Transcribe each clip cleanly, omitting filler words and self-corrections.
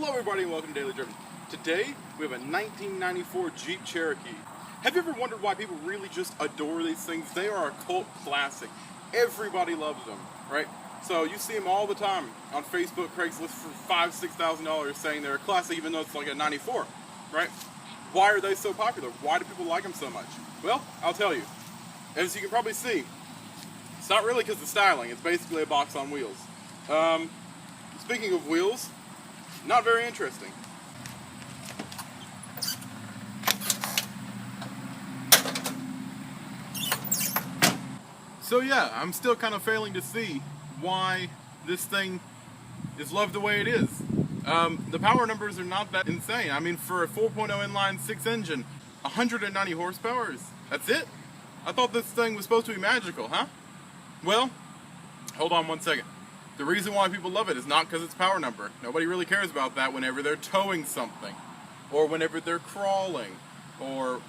Hello everybody and welcome to Daily Driven. Today we have a 1994 Jeep Cherokee. Have you ever wondered why people really just adore these things? They are a cult classic. Everybody loves them, right? So you see them all the time on Facebook, Craigslist for $5,000, $6,000 saying they're a classic even though it's like a 94, right? Why are they so popular? Why do people like them so much? Well, I'll tell you. As you can probably see, it's not really because of the styling. It's basically a box on wheels. Speaking of wheels, not very interesting. So yeah, I'm still kind of failing to see why this thing is loved the way it is. The power numbers are not that insane. I mean, for a 4.0 inline 6 engine, 190 horsepower, that's it? I thought this thing was supposed to be magical, huh? Well, hold on one second. The reason why people love it is not because it's power number. Nobody really cares about that whenever they're towing something, or whenever they're crawling, or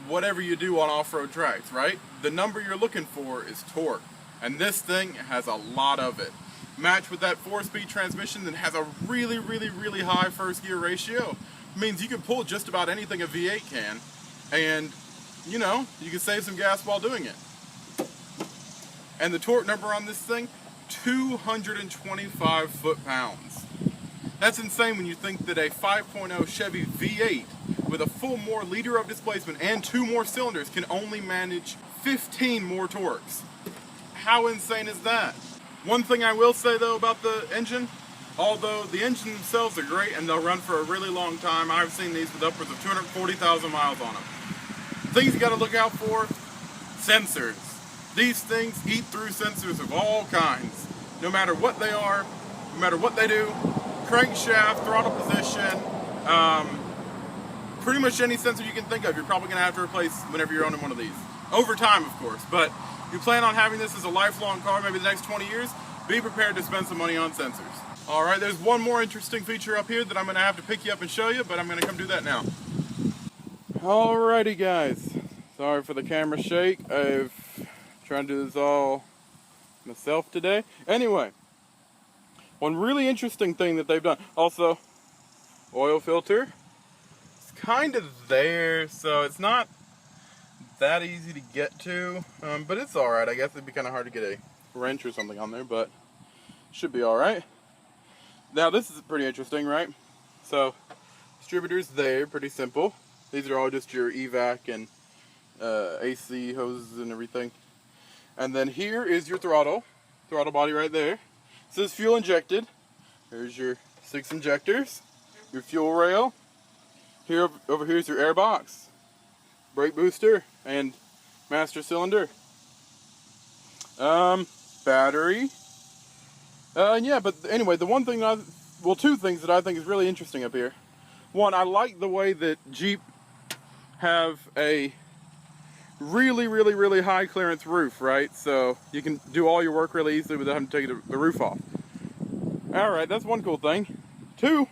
whatever you do on off-road tracks, right? The number you're looking for is torque, and this thing has a lot of it. Matched with that 4-speed transmission that has a really, really, really high first gear ratio, means you can pull just about anything a V8 can, and, you know, you can save some gas while doing it. And the torque number on this thing, 225 foot-pounds. That's insane when you think that a 5.0 Chevy V8 with a full more liter of displacement and 2 more cylinders can only manage 15 more torques. How insane is that? One thing I will say though about the engine, although the engine themselves are great and they'll run for a really long time, I've seen these with upwards of 240,000 miles on them. Things you gotta look out for, sensors. These things eat through sensors of all kinds. No matter what they are, no matter what they do, crankshaft, throttle position, pretty much any sensor you can think of, you're probably going to have to replace whenever you're owning one of these. Over time, of course, but if you plan on having this as a lifelong car, maybe the next 20 years, be prepared to spend some money on sensors. Alright, there's one more interesting feature up here that I'm going to have to pick you up and show you, but I'm going to come do that now. Alrighty guys, sorry for the camera shake. I've trying to do this all myself today. Anyway, one really interesting thing that they've done. Also, oil filter. It's kind of there, so it's not that easy to get to, but it's alright. I guess it'd be kind of hard to get a wrench or something on there, but should be alright. Now this is pretty interesting, right? So, distributors there, pretty simple. These are all just your evac and AC hoses and everything. And then here is your throttle body right there. It says fuel injected. There's your 6 injectors, your fuel rail. Here over here is your air box, brake booster, and master cylinder. Battery. Yeah, but anyway, the one thing two things that I think is really interesting up here. One, I like the way that Jeep have a really, really, really high clearance roof, right? So you can do all your work really easily without having to take the roof off. Alright, that's one cool thing. 2,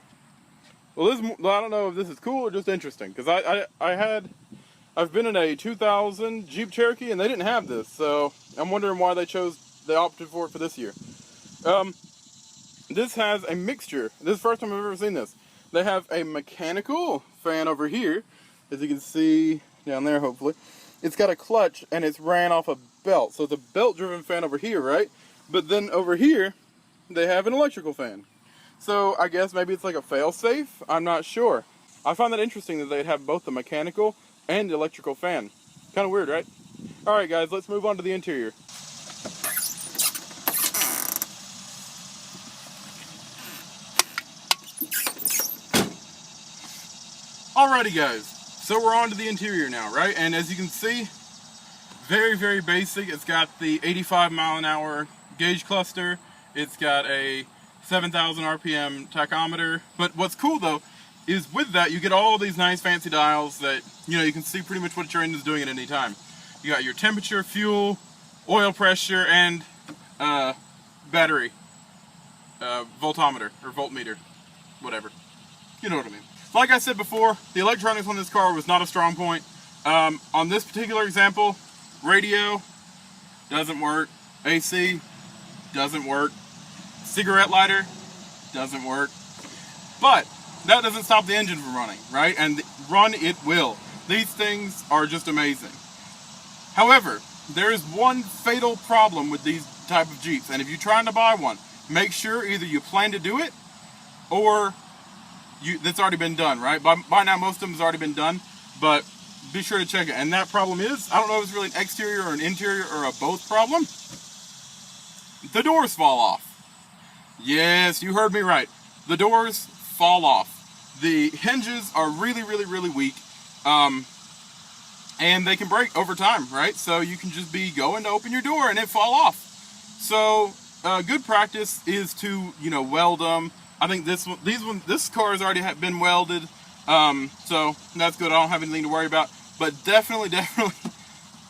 well, I don't know if this is cool or just interesting, because I've been in a 2000 Jeep Cherokee and they didn't have this, so I'm wondering why they opted for it for this year. This has a mixture. This is the first time I've ever seen this. They have a mechanical fan over here, as you can see down there hopefully. It's got a clutch and it's ran off a belt. So it's a belt driven fan over here, right? But then over here, they have an electrical fan. So I guess maybe it's like a fail-safe? I'm not sure. I find that interesting that they'd have both the mechanical and the electrical fan. Kind of weird, right? Alright guys, let's move on to the interior. Alrighty guys. So we're on to the interior now, right? And as you can see, very, very basic. It's got the 85 mile an hour gauge cluster. It's got a 7,000 RPM tachometer. But what's cool though, is with that you get all these nice fancy dials that, you know, you can see pretty much what your engine's doing at any time. You got your temperature, fuel, oil pressure, and battery, voltometer, or voltmeter, whatever. You know what I mean. Like I said before, the electronics on this car was not a strong point. On this particular example, radio doesn't work, AC doesn't work, cigarette lighter doesn't work. But that doesn't stop the engine from running, right? And run it will. These things are just amazing. However, there is one fatal problem with these type of Jeeps, and if you're trying to buy one, make sure either you plan to do it or that's already been done, right? By now, most of them has already been done, but be sure to check it. And that problem is, I don't know if it's really an exterior or an interior or a both problem. The doors fall off. Yes, you heard me right. The doors fall off. The hinges are really, really, really weak. And they can break over time, right? So you can just be going to open your door and it fall off. So good practice is to, weld them. I think this car has already been welded. So that's good. I don't have anything to worry about. But definitely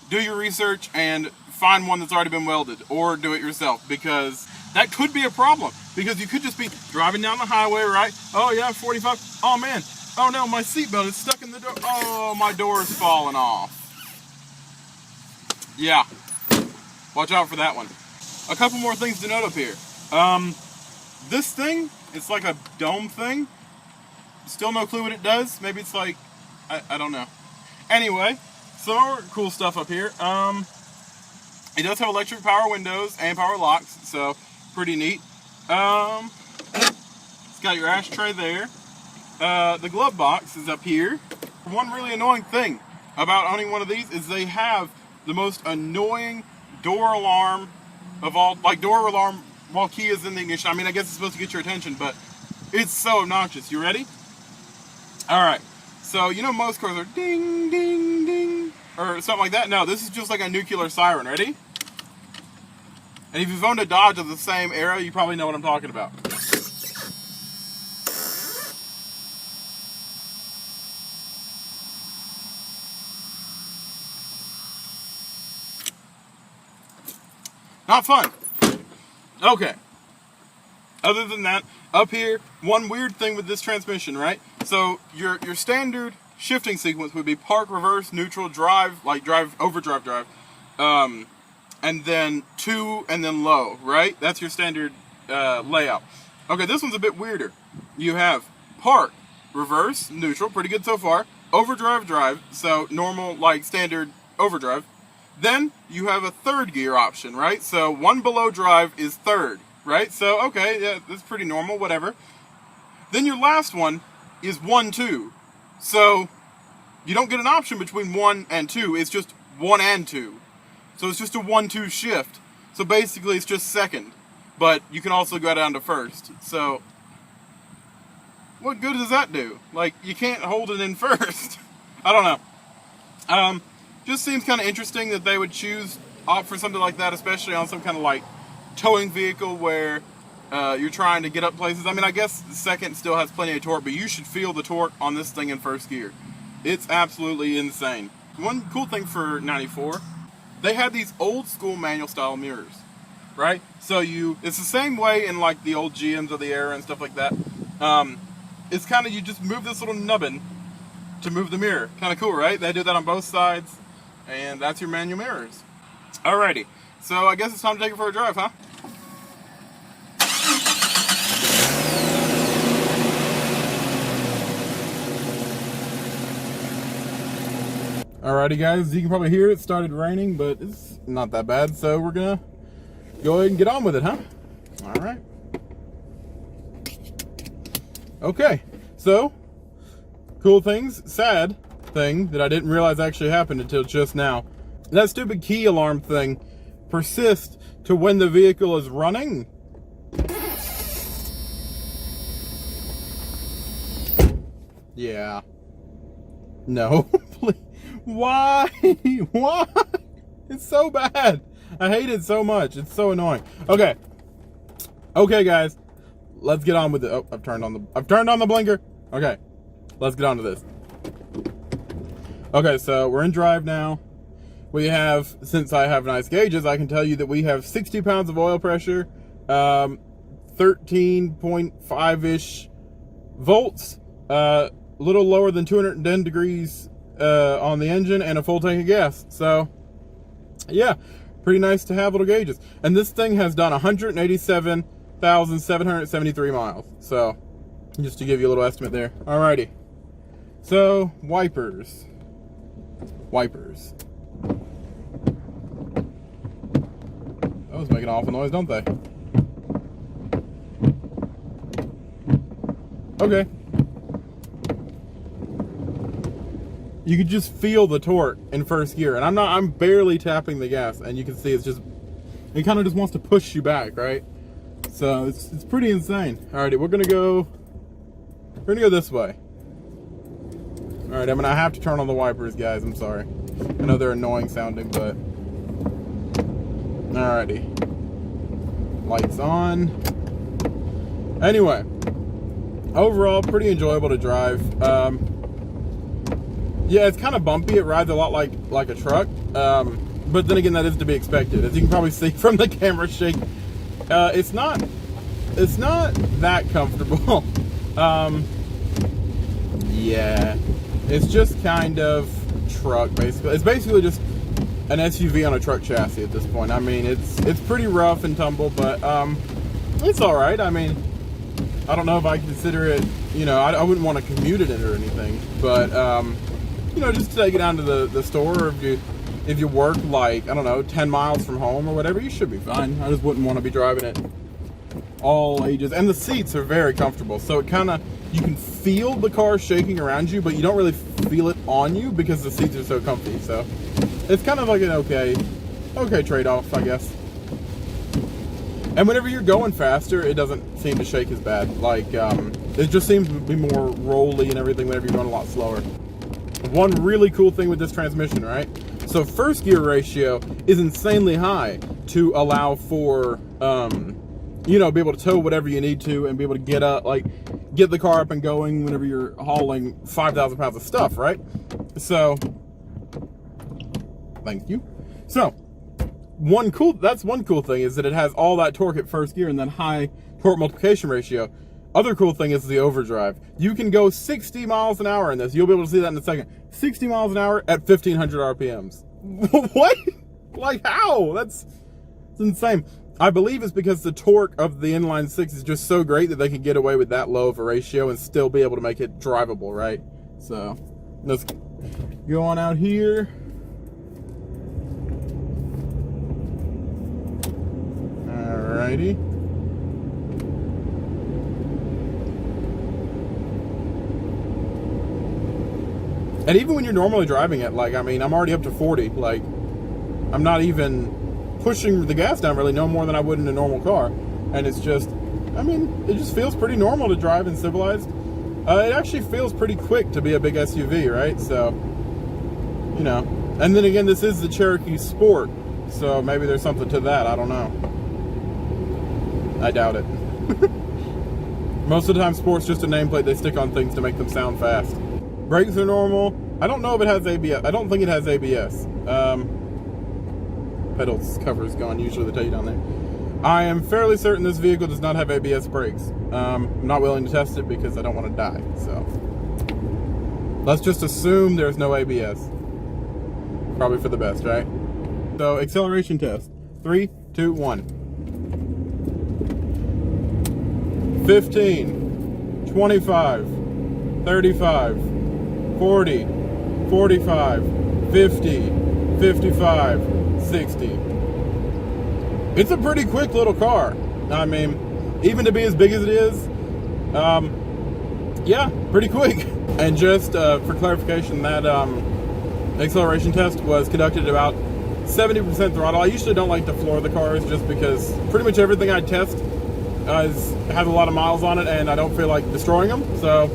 do your research and find one that's already been welded, or do it yourself, because that could be a problem. Because you could just be driving down the highway, right? Oh yeah, 45. Oh man. Oh no, my seatbelt is stuck in the door. Oh, my door is falling off. Yeah. Watch out for that one. A couple more things to note up here. This thing, it's like a dome thing. Still no clue what it does. Maybe it's like, I don't know. Anyway, some more cool stuff up here. It does have electric power windows and power locks, so pretty neat. It's got your ashtray there. The glove box is up here. One really annoying thing about owning one of these is they have the most annoying door alarm of all, like door alarm while key is in the ignition. I mean, I guess it's supposed to get your attention, but it's so obnoxious. You ready? All right. So, most cars are ding, ding, ding, or something like that. No, this is just like a nuclear siren. Ready? And if you've owned a Dodge of the same era, you probably know what I'm talking about. Not fun. Okay. Other than that, up here, one weird thing with this transmission, right? So your standard shifting sequence would be park, reverse, neutral, drive, like drive, overdrive, drive, and then 2, and then low, right? That's your standard layout. Okay, this one's a bit weirder. You have park, reverse, neutral, pretty good so far, overdrive, drive, so normal, like standard overdrive. Then you have a third gear option, right? So one below drive is third, right? So, okay, yeah, that's pretty normal, whatever. Then your last one is 1, 2. So you don't get an option between 1 and 2. It's just 1 and 2. So it's just a 1-2 shift. So basically it's just second. But you can also go down to first. So what good does that do? Like, you can't hold it in first. I don't know. Just seems kind of interesting that they would opt for something like that, especially on some kind of like towing vehicle where you're trying to get up places. I mean, I guess the second still has plenty of torque, but you should feel the torque on this thing in first gear. It's absolutely insane. One cool thing for 94, they had these old school manual style mirrors, right? So it's the same way in like the old GMs of the era and stuff like that. It's kind of, you just move this little nubbin to move the mirror. Kind of cool, right? They do that on both sides, and that's your manual mirrors. Alrighty, so I guess it's time to take it for a drive, huh? Alrighty guys, you can probably hear it started raining, but it's not that bad, so we're gonna go ahead and get on with it, huh? Alright. Okay, so, cool things, sad thing that I didn't realize actually happened until just now. That stupid key alarm thing persists to when the vehicle is running. Yeah. No, please. Why? Why? It's so bad. I hate it so much. It's so annoying. Okay. Okay, guys. Let's get on with it. Oh, I've turned on the blinker. Okay. Let's get on to this. Okay, so we're in drive now. We have, since I have nice gauges, I can tell you that we have 60 pounds of oil pressure, 13.5-ish volts, a little lower than 210 degrees on the engine, and a full tank of gas. So, yeah, pretty nice to have little gauges. And this thing has done 187,773 miles. So, just to give you a little estimate there. Alrighty. So, wipers. Those make an awful noise, don't they? Okay. You can just feel the torque in first gear, and I'm barely tapping the gas, and you can see it kind of just wants to push you back, right? So it's pretty insane. Alrighty, we're gonna go this way. Alright, I'm gonna have to turn on the wipers, guys. I'm sorry. I know they're annoying sounding, but alrighty. Lights on. Anyway, overall, pretty enjoyable to drive. Yeah, it's kind of bumpy. It rides a lot like a truck. But then again, that is to be expected. As you can probably see from the camera shake, it's not that comfortable. Yeah, it's just kind of truck, basically. It's basically just an SUV on a truck chassis at this point. I mean, it's pretty rough and tumble, but it's all right. I mean, I don't know if I consider it, you know, I wouldn't want to commute it in or anything, but you know, just to take it down to the store, or if you work like, I don't know, 10 miles from home or whatever, you should be fine. I just wouldn't want to be driving it all ages. And the seats are very comfortable, so it kind of, you can feel the car shaking around you, but you don't really feel it on you because the seats are so comfy. So it's kind of like an okay trade-off, I guess. And whenever you're going faster, it doesn't seem to shake as bad. Like, it just seems to be more rolly and everything whenever you're going a lot slower. One really cool thing with this transmission, right? So first gear ratio is insanely high to allow for, you know, be able to tow whatever you need to and be able to get the car up and going whenever you're hauling 5,000 pounds of stuff, right? So, thank you. So, that's one cool thing, is that it has all that torque at first gear and then high torque multiplication ratio. Other cool thing is the overdrive. You can go 60 miles an hour in this. You'll be able to see that in a second. 60 miles an hour at 1,500 RPMs. What? Like, how? That's insane. I believe it's because the torque of the inline six is just so great that they can get away with that low of a ratio and still be able to make it drivable, right? So, let's go on out here. Alrighty. And even when you're normally driving it, like, I mean, I'm already up to 40. Like, I'm not even pushing the gas down really no more than I would in a normal car. And it's just, I mean, it just feels pretty normal to drive and civilized. It actually feels pretty quick to be a big SUV, right? So, you know. And then again, this is the Cherokee Sport. So maybe there's something to that. I don't know. I doubt it. Most of the time, Sport's just a nameplate they stick on things to make them sound fast. Brakes are normal. I don't know if it has ABS. I don't think it has ABS. Pedals cover's gone. Usually they tell you down there. I am fairly certain this vehicle does not have ABS brakes. I'm not willing to test it because I don't want to die. So let's just assume there's no ABS. Probably for the best, right? So acceleration test. 3, 2, 1. 15, 25, 35, 40, 45, 50, 55, 60. It's a pretty quick little car. I mean, even to be as big as it is, yeah, pretty quick. And just for clarification, that acceleration test was conducted at about 70% throttle. I usually don't like to floor the cars just because pretty much everything I test has a lot of miles on it and I don't feel like destroying them. So,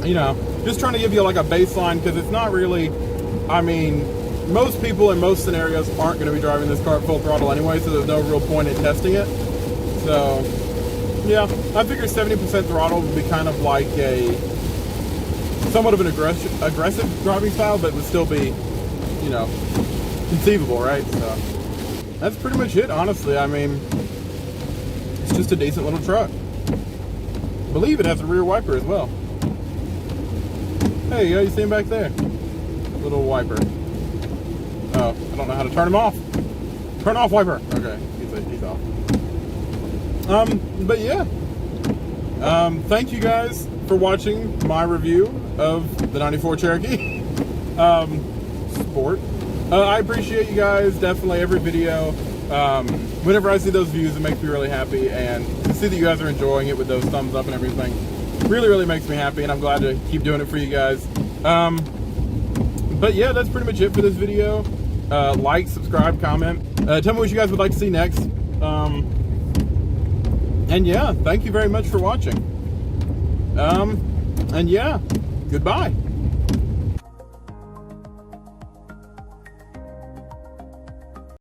you know, just trying to give you like a baseline, because it's not really, I mean, most people in most scenarios aren't going to be driving this car at full throttle anyway, so there's no real point in testing it. So, yeah, I figure 70% throttle would be kind of like a somewhat of an aggressive driving style, but would still be, you know, conceivable, right? So, that's pretty much it, honestly. I mean, it's just a decent little truck. I believe it has a rear wiper as well. Hey, you see him back there? Little wiper. Oh, I don't know how to turn him off. Turn off wiper. Okay, he's off. But yeah. Thank you guys for watching my review of the 94 Cherokee Sport. I appreciate you guys, definitely every video. Whenever I see those views, it makes me really happy, and to see that you guys are enjoying it with those thumbs up and everything really makes me happy, and I'm glad to keep doing it for you guys. But yeah, that's pretty much it for this video. Like, subscribe, comment, tell me what you guys would like to see next. And yeah, thank you very much for watching. And yeah, goodbye.